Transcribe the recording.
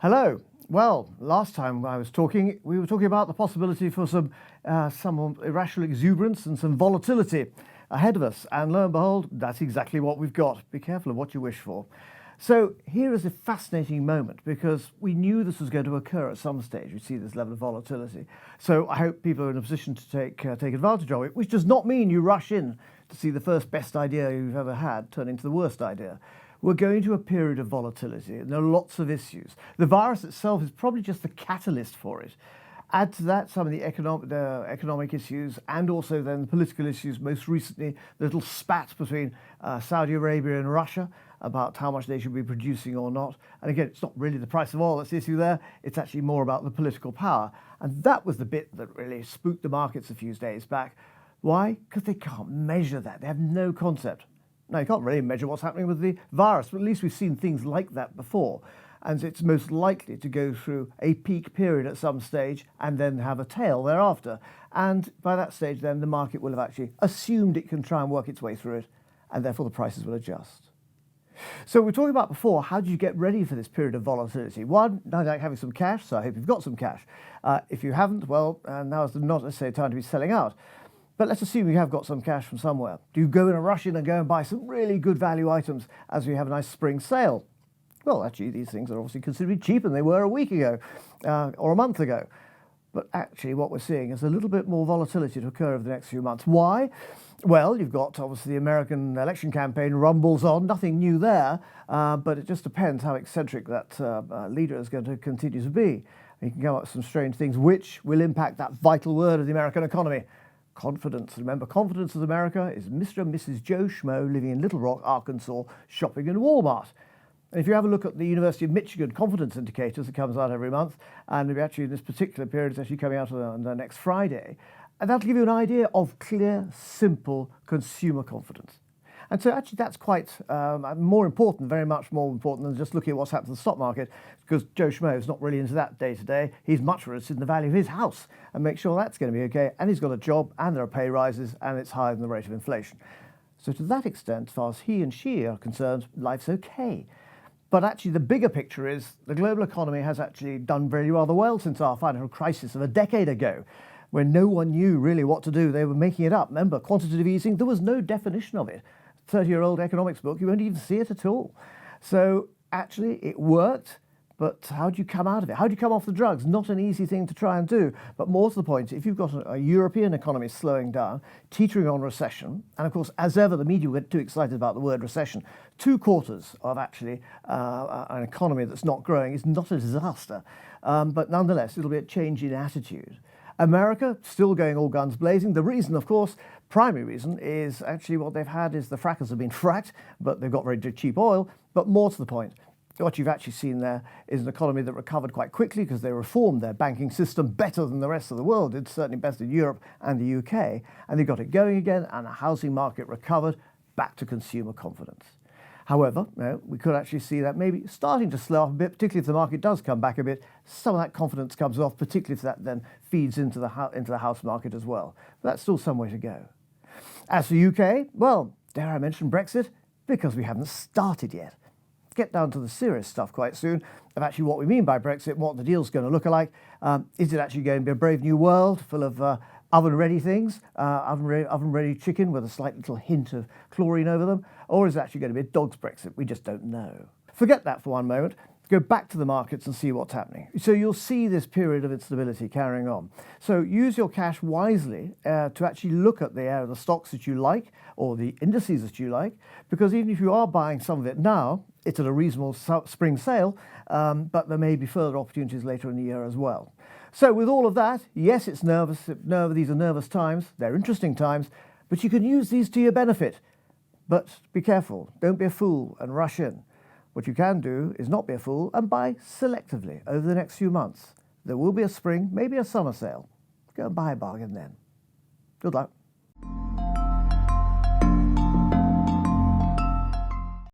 Hello. Well, last time I was talking, we were talking about the possibility for some irrational exuberance and some volatility ahead of us. And lo and behold, that's exactly what we've got. Be careful of what you wish for. So here is a fascinating moment because we knew this was going to occur at some stage. We see this level of volatility. So I hope people are in a position to take advantage of it, which does not mean you rush in to see the first best idea you've ever had turn into the worst idea. We're going to a period of volatility, and there are lots of issues. The virus itself is probably just the catalyst for it. Add to that some of the economic issues and also then the political issues. Most recently, the little spat between Saudi Arabia and Russia about how much they should be producing or not. And again, it's not really the price of oil that's the issue there. It's actually more about the political power. And that was the bit that really spooked the markets a few days back. Why? Because they can't measure that. They have no concept. Now, you can't really measure what's happening with the virus, but at least we've seen things like that before. And it's most likely to go through a peak period at some stage and then have a tail thereafter. And by that stage, then the market will have actually assumed it can try and work its way through it, and therefore the prices will adjust. So we were talking about before, how do you get ready for this period of volatility? One, no doubt having some cash, so I hope you've got some cash. If you haven't, well, now is not necessarily time to be selling out. But let's assume you have got some cash from somewhere. Do you go in a rush in and go and buy some really good value items as we have a nice spring sale? Well, actually, these things are obviously considerably cheaper than they were a week ago or a month ago. But actually, what we're seeing is a little bit more volatility to occur over the next few months. Why? Well, you've got, obviously, the American election campaign rumbles on. Nothing new there, but it just depends how eccentric that leader is going to continue to be. You can come up with some strange things which will impact that vital word of the American economy. Confidence. Remember, confidence of America is Mr. and Mrs. Joe Schmo living in Little Rock, Arkansas, shopping in Walmart. And if you have a look at the University of Michigan confidence indicators that comes out every month, and actually in this particular period, it's actually coming out on the next Friday, and that'll give you an idea of clear, simple consumer confidence. And so actually that's quite more important, very much more important than just looking at what's happened to the stock market, because Joe Schmo is not really into that day to day. He's much interested in the value of his house and make sure that's going to be okay. And he's got a job and there are pay rises and it's higher than the rate of inflation. So to that extent, as far as he and she are concerned, life's okay. But actually the bigger picture is the global economy has actually done very rather well since our financial crisis of a decade ago, when no one knew really what to do. They were making it up. Remember, quantitative easing, there was no definition of it. 30-year-old economics book, you won't even see it at all. So actually it worked, but how do you come out of it? How do you come off the drugs? Not an easy thing to try and do. But more to the point, if you've got a European economy slowing down, teetering on recession, and of course, as ever, the media will get too excited about the word recession. 2 quarters of actually an economy that's not growing is not a disaster. But nonetheless, it'll be a change in attitude. America, still going all guns blazing. The reason, of course, primary reason, is actually what they've had is the frackers have been fracked, but they've got very cheap oil. But more to the point, what you've actually seen there is an economy that recovered quite quickly because they reformed their banking system better than the rest of the world. It's certainly better than Europe and the UK. And they got it going again, and the housing market recovered back to consumer confidence. However, we could actually see that maybe starting to slow up a bit, particularly if the market does come back a bit. Some of that confidence comes off, particularly if that then feeds into the house market as well. But that's still some way to go. As for UK, well, dare I mention Brexit? Because we haven't started yet. Get down to the serious stuff quite soon of actually what we mean by Brexit, what the deal's going to look like. Is it actually going to be a brave new world full of oven-ready things, oven-ready chicken with a slight little hint of chlorine over them? Or is it actually going to be a dog's Brexit? We just don't know. Forget that for one moment. Go back to the markets and see what's happening. So you'll see this period of instability carrying on. So use your cash wisely to actually look at the stocks that you like or the indices that you like, because even if you are buying some of it now, it's at a reasonable spring sale, but there may be further opportunities later in the year as well. So with all of that, yes, it's nervous. These are nervous times. They're interesting times, but you can use these to your benefit. But be careful. Don't be a fool and rush in. What you can do is not be a fool and buy selectively over the next few months. There will be a spring, maybe a summer sale. Go and buy a bargain then. Good luck.